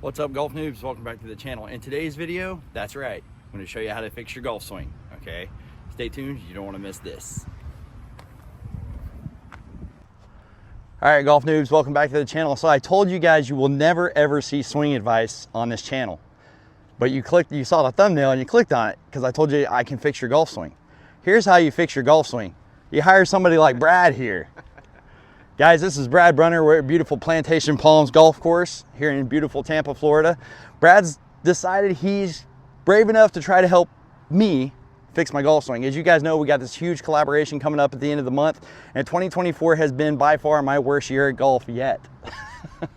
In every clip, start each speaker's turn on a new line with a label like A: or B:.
A: What's up, golf noobs? Welcome back to the channel. In today's video, that's right, I'm going to show you how to fix your golf swing. Okay, stay tuned, you don't want to miss this. All right, golf noobs, welcome back to the channel. So I told you guys you will never ever see swing advice on this channel, but you saw the thumbnail and you clicked on it because I told you I can fix your golf swing. Here's how you fix your golf swing. You hire somebody like Brad here. Guys, this is Brad Brunner. We're at beautiful Plantation Palms Golf Course here in beautiful Tampa, Florida. Brad's decided he's brave enough to try to help me fix my golf swing. As you guys know, we got this huge collaboration coming up at the end of the month, and 2024 has been by far my worst year at golf yet.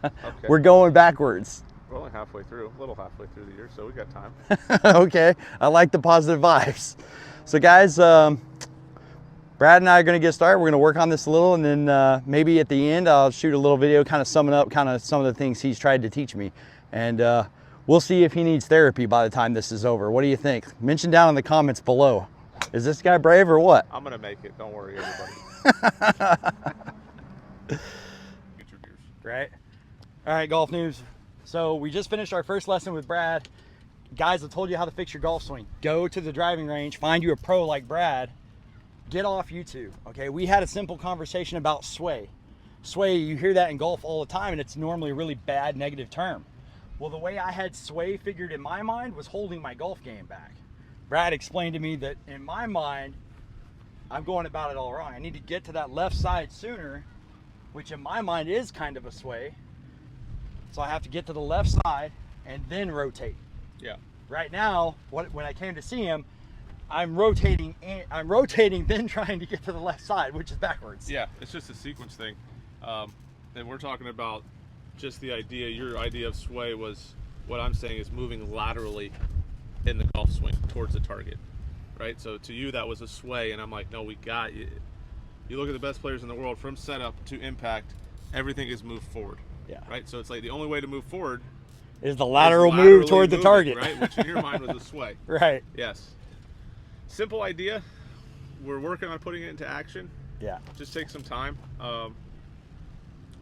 A: Okay. We're going backwards.
B: We're only halfway through, a little halfway through the year, so we got time.
A: Okay, I like the positive vibes. So guys, Brad and I are going to get started. We're going to work on this a little, and then maybe at the end I'll shoot a little video kind of summing up kind of some of the things he's tried to teach me. And we'll see if he needs therapy by the time this is over. What do you think? Mention down in the comments below. Is this guy brave or what?
B: I'm going to make it. Don't worry, everybody. Get your beers.
A: Right? All right, golf news. So we just finished our first lesson with Brad. Guys, I told you how to fix your golf swing. Go to the driving range, find you a pro like Brad. Get off YouTube, okay? We had a simple conversation about sway. Sway, you hear that in golf all the time, and it's normally a really bad negative term. Well, the way I had sway figured in my mind was holding my golf game back. Brad explained to me that in my mind, I'm going about it all wrong. I need to get to that left side sooner, which in my mind is kind of a sway. So I have to get to the left side and then rotate.
B: Yeah.
A: Right now, when I came to see him, I'm rotating, then trying to get to the left side, which is backwards.
B: Yeah, it's just a sequence thing. And we're talking about just the idea, your idea of sway was, what I'm saying is moving laterally in the golf swing towards the target, right? So to you, that was a sway, and I'm like, no, we got you. You look at the best players in the world, from setup to impact, everything is moved forward.
A: Yeah.
B: Right? So it's like the only way to move forward
A: is the lateral move toward the target.
B: Right? Which in your mind was a sway.
A: Right.
B: Yes. Simple idea. We're working on putting it into action.
A: Yeah.
B: Just take some time.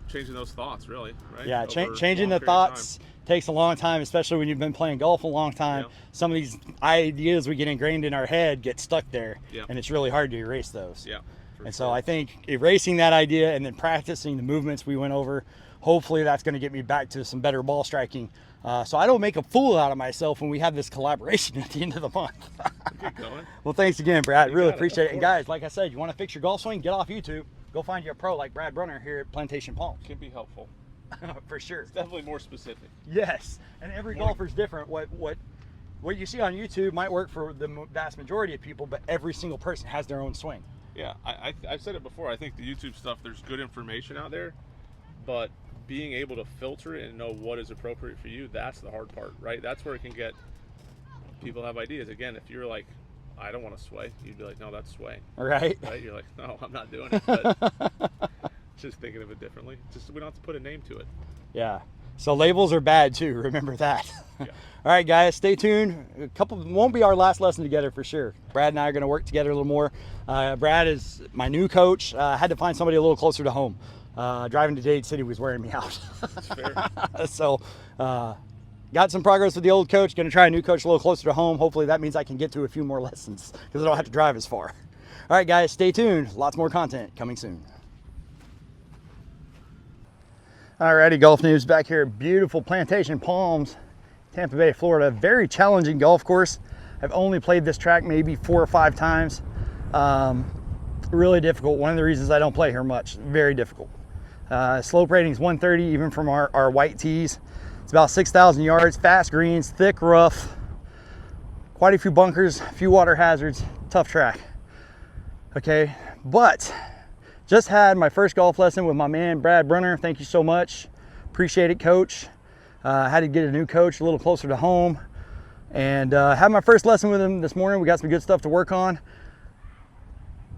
B: Changing those thoughts, really, right?
A: Yeah, changing the thoughts takes a long time, especially when you've been playing golf a long time. Yeah. Some of these ideas we get ingrained in our head get stuck there, yeah, and it's really hard to erase those.
B: Yeah.
A: And so I think erasing that idea and then practicing the movements we went over, hopefully that's going to get me back to some better ball striking. So I don't make a fool out of myself when we have this collaboration at the end of the month.
B: Get going.
A: Well, thanks again, Brad. Really appreciate it. And guys, like I said, you want to fix your golf swing, get off YouTube. Go find you a pro like Brad Brunner here at Plantation Palms.
B: Can be helpful.
A: For sure.
B: It's definitely more specific.
A: Yes, and every golfer's different. What you see on YouTube might work for the vast majority of people, but every single person has their own swing.
B: Yeah, I've said it before. I think the YouTube stuff, there's good information out there, but being able to filter it and know what is appropriate for you, that's the hard part, right? That's where it can get people have ideas. Again, if you're like, I don't want to sway, you'd be like, no, that's swaying.
A: Right.
B: You're like, no, I'm not doing it. But just thinking of it differently. Just we don't have to put a name to it.
A: Yeah. So labels are bad too. Remember that.
B: Yeah.
A: All right, guys, stay tuned. Won't be our last lesson together for sure. Brad and I are going to work together a little more. Brad is my new coach. I had to find somebody a little closer to home. Driving to Dade City was wearing me out.
B: That's fair.
A: So got some progress with the old coach. Going to try a new coach a little closer to home. Hopefully that means I can get to a few more lessons because I don't have to drive as far. All right, guys, stay tuned. Lots more content coming soon. Alrighty, golf news back here at beautiful Plantation Palms, Tampa Bay, Florida. Very challenging golf course. I've only played this track maybe 4 or 5 times. Really difficult. One of the reasons I don't play here much. Very difficult. Slope rating is 130 even from our white tees. It's about 6,000 yards, fast greens, thick rough, quite a few bunkers, a few water hazards, tough track. Okay, but just had my first golf lesson with my man Brad Brunner. Thank you so much. Appreciate it, coach. Had to get a new coach a little closer to home, and had my first lesson with him this morning. We got some good stuff to work on.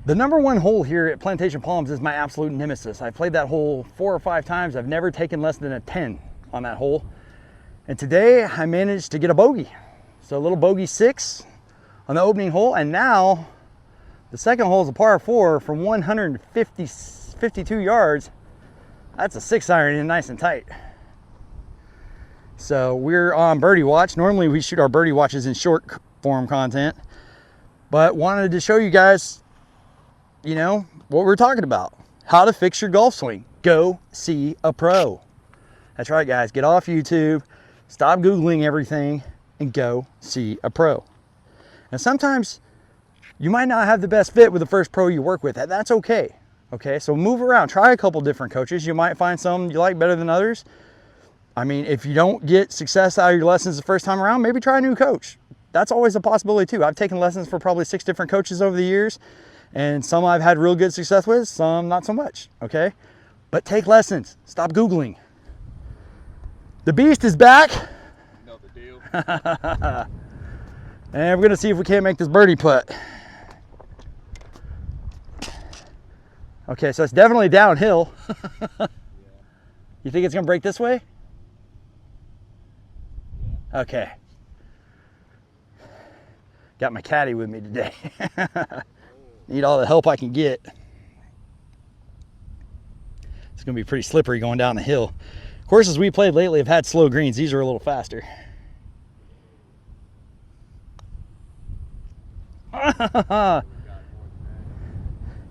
A: The number 1 hole here at Plantation Palms is my absolute nemesis. I played that hole 4 or 5 times. I've never taken less than a 10 on that hole. And today I managed to get a bogey. So a little bogey 6 on the opening hole, and now the second hole is a par 4 from 152 yards. That's a 6 iron in nice and tight. So we're on birdie watch. Normally we shoot our birdie watches in short form content, but wanted to show you guys, you know, what we're talking about. How to fix your golf swing. Go see a pro. That's right, guys. Get off YouTube, stop Googling everything, and go see a pro. And sometimes you might not have the best fit with the first pro you work with. That's okay. Okay, so move around. Try a couple different coaches. You might find some you like better than others. I mean, if you don't get success out of your lessons the first time around, maybe try a new coach. That's always a possibility too. I've taken lessons for probably 6 different coaches over the years, and some I've had real good success with, some not so much, okay? But take lessons. Stop Googling. The beast is back.
B: Know the deal.
A: And we're gonna see if we can't make this birdie putt. Okay, so it's definitely downhill.
B: Yeah.
A: You think it's gonna break this way?
B: Yeah.
A: Okay. Got my caddy with me today. Need all the help I can get. It's gonna be pretty slippery going down the hill. Courses we played lately have had slow greens. These are a little faster.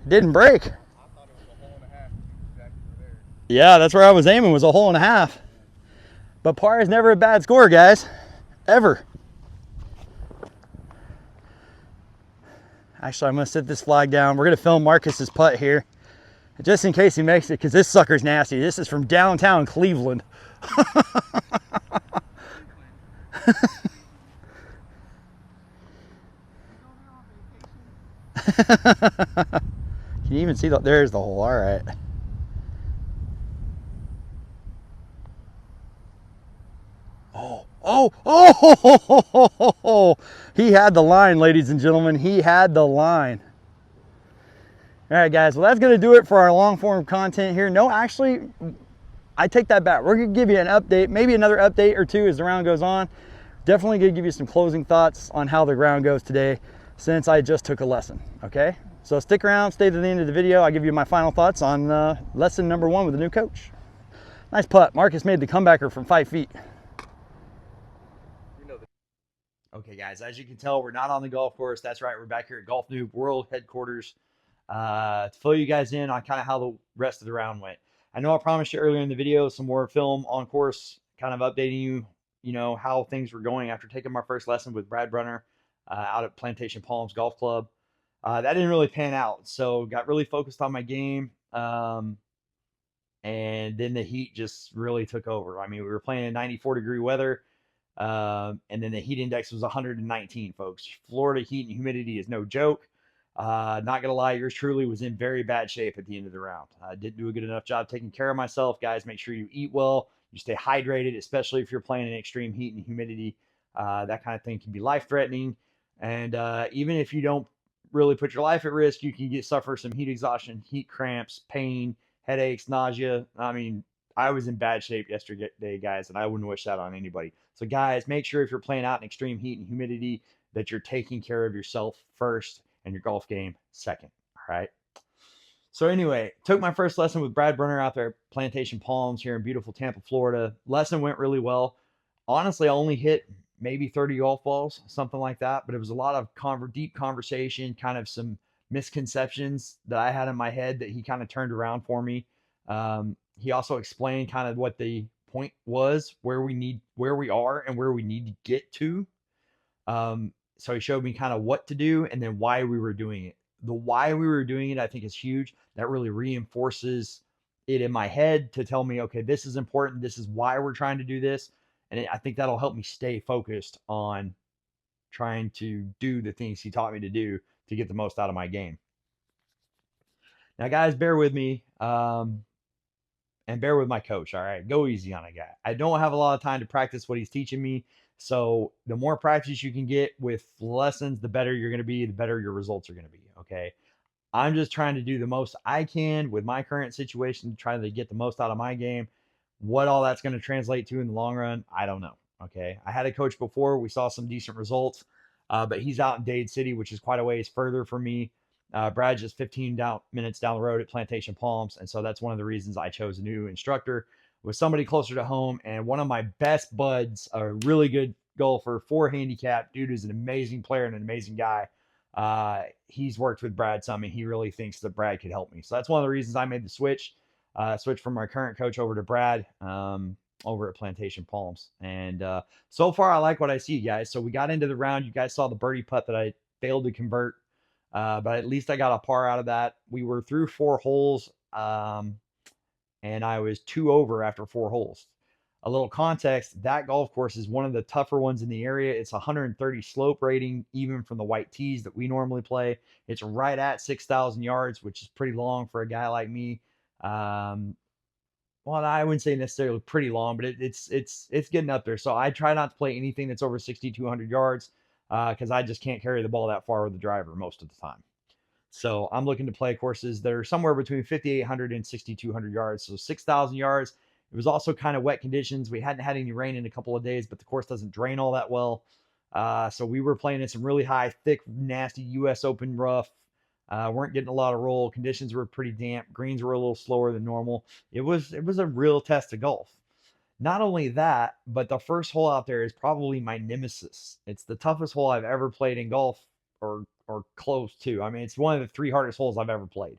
A: Didn't break. Yeah, that's where I was aiming, was a hole and a half. But par is never a bad score, guys. Ever. Actually, I'm going to set this flag down. We're going to film Marcus's putt here, just in case he makes it, because this sucker's nasty. This is from downtown Cleveland. Can you even see that? There's the hole. All right. Oh, he had the line, ladies and gentlemen. He had the line. All right, guys. Well, that's going to do it for our long form content here. No, actually, I take that back. We're going to give you an update, maybe another update or two as the round goes on. Definitely going to give you some closing thoughts on how the round goes today, since I just took a lesson, okay? So stick around, stay to the end of the video. I'll give you my final thoughts on lesson number 1 with the new coach. Nice putt. Marcus made the comebacker from 5 feet. Okay, guys, as you can tell, we're not on the golf course. That's right, we're back here at Golf Noob World Headquarters to fill you guys in on kind of how the rest of the round went. I know I promised you earlier in the video some more film on course, kind of updating you, you know, how things were going after taking my first lesson with Brad Brunner out at Plantation Palms Golf Club. That didn't really pan out, so got really focused on my game, and then the heat just really took over. I mean, we were playing in 94-degree weather, and then the heat index was 119, folks. Florida heat and humidity is no joke. Not gonna lie, yours truly was in very bad shape at the end of the round. I didn't do a good enough job taking care of myself, guys. Make sure you eat well, you stay hydrated, especially if you're playing in extreme heat and humidity. That kind of thing can be life-threatening, and even if you don't really put your life at risk, you can suffer some heat exhaustion, heat cramps, pain, headaches, nausea. I mean, I was in bad shape yesterday, guys, and I wouldn't wish that on anybody. So, guys, make sure if you're playing out in extreme heat and humidity that you're taking care of yourself first and your golf game second. All right. So anyway, took my first lesson with Brad Brunner out there at Plantation Palms here in beautiful Tampa, Florida. Lesson went really well. Honestly, I only hit maybe 30 golf balls, something like that. But it was a lot of deep conversation, kind of some misconceptions that I had in my head that he kind of turned around for me. He also explained kind of what the point was, where we are and where we need to get to. So he showed me kind of what to do and then why we were doing it. The why we were doing it, I think, is huge. That really reinforces it in my head to tell me, okay, this is important. This is why we're trying to do this. And I think that'll help me stay focused on trying to do the things he taught me to do to get the most out of my game. Now, guys, bear with me. And bear with my coach. All right, go easy on a guy. I don't have a lot of time to practice what he's teaching me. So the more practice you can get with lessons, the better you're going to be, the better your results are going to be. Okay. I'm just trying to do the most I can with my current situation to try to get the most out of my game. What all that's going to translate to in the long run, I don't know. Okay. I had a coach before. We saw some decent results, but he's out in Dade City, which is quite a ways further from me. Brad's just 15 minutes down the road at Plantation Palms. And so that's one of the reasons I chose a new instructor. with somebody closer to home, and one of my best buds, a really good golfer, 4 handicap dude, who's an amazing player and an amazing guy. He's worked with Brad some, and he really thinks that Brad could help me. So that's one of the reasons I made the switch from my current coach over to Brad over at Plantation Palms. And so far, I like what I see, guys. So we got into the round. You guys saw the birdie putt that I failed to convert, but at least I got a par out of that. We were through 4 holes, and I was 2 over after 4 holes. A little context, that golf course is one of the tougher ones in the area. It's 130 slope rating, even from the white tees that we normally play. It's right at 6,000 yards, which is pretty long for a guy like me. Well, I wouldn't say necessarily pretty long, but it's getting up there. So I try not to play anything that's over 6,200 yards because I just can't carry the ball that far with the driver most of the time. So I'm looking to play courses that are somewhere between 5,800 and 6,200 yards. So 6,000 yards. It was also kind of wet conditions. We hadn't had any rain in a couple of days, but the course doesn't drain all that well. So we were playing in some really high, thick, nasty U.S. Open rough. Weren't getting a lot of roll. Conditions were pretty damp. Greens were a little slower than normal. It was a real test of golf. Not only that, but the first hole out there is probably my nemesis. It's the toughest hole I've ever played in golf, or close to. I mean, it's one of the 3 hardest holes I've ever played.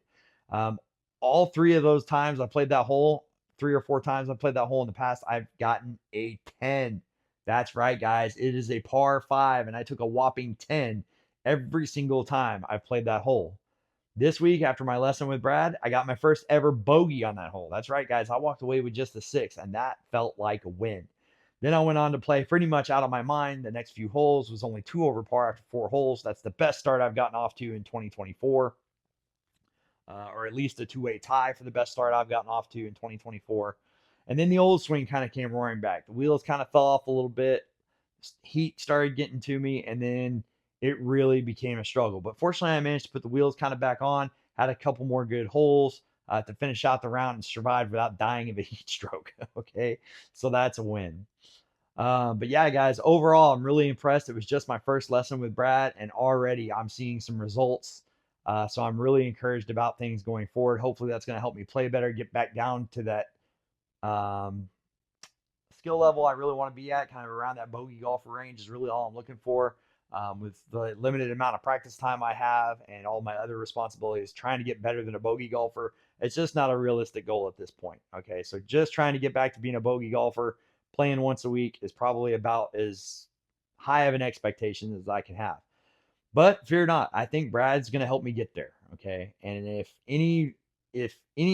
A: All 3 of those times I played that hole, 3 or 4 times I played that hole in the past, I've gotten a 10. That's right, guys. It is a par 5, and I took a whopping 10 every single time I've played that hole. This week, after my lesson with Brad, I got my first ever bogey on that hole. That's right, guys. I walked away with just a 6, and that felt like a win. Then I went on to play pretty much out of my mind. The next few holes was only 2 over par after 4 holes. That's the best start I've gotten off to in 2024, or at least a 2-way tie for the best start I've gotten off to in 2024. And then the old swing kind of came roaring back. The wheels kind of fell off a little bit. Heat started getting to me, and then it really became a struggle. But fortunately, I managed to put the wheels kind of back on, had a couple more good holes to finish out the round, and survived without dying of a heat stroke. Okay, so that's a win. But yeah, guys, overall, I'm really impressed. It was just my first lesson with Brad, and already I'm seeing some results. So I'm really encouraged about things going forward. Hopefully, that's going to help me play better, get back down to that skill level I really want to be at, kind of around that bogey golfer range is really all I'm looking for. With the limited amount of practice time I have and all my other responsibilities, trying to get better than a bogey golfer, it's just not a realistic goal at this point. Okay, so just trying to get back to being a bogey golfer, playing once a week is probably about as high of an expectation as I can have. But fear not, I think Brad's going to help me get there. Okay, and if any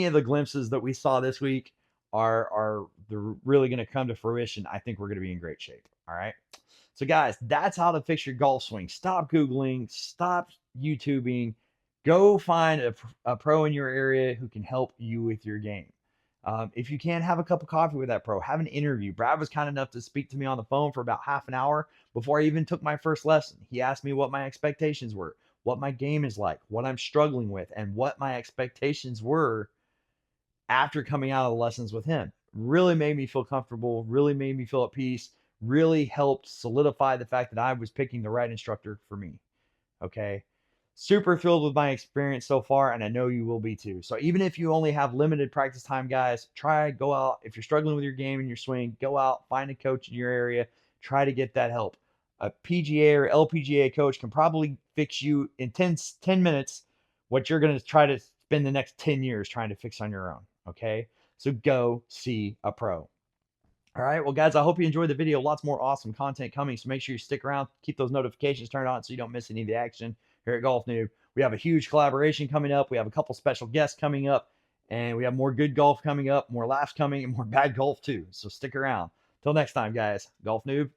A: of the glimpses that we saw this week are really going to come to fruition, I think we're going to be in great shape. All right. So guys, that's how to fix your golf swing. Stop Googling, stop YouTubing, go find a pro in your area who can help you with your game. If you can't have a cup of coffee with that pro, have an interview. Brad was kind enough to speak to me on the phone for about half an hour before I even took my first lesson. He asked me what my expectations were, what my game is like, what I'm struggling with, and what my expectations were after coming out of the lessons with him. Really made me feel comfortable, really made me feel at peace, really helped solidify the fact that I was picking the right instructor for me. Okay. Super thrilled with my experience so far, and I know you will be too. So even if you only have limited practice time, guys, go out. If you're struggling with your game and your swing, go out, find a coach in your area, try to get that help. A PGA or LPGA coach can probably fix you in 10 minutes what you're going to try to spend the next 10 years trying to fix on your own. Okay. So go see a pro. All right, well, guys, I hope you enjoyed the video. Lots more awesome content coming, so make sure you stick around. Keep those notifications turned on so you don't miss any of the action here at Golf Noob. We have a huge collaboration coming up. We have a couple special guests coming up, and we have more good golf coming up, more laughs coming, and more bad golf too. So stick around. Till next time, guys, Golf Noob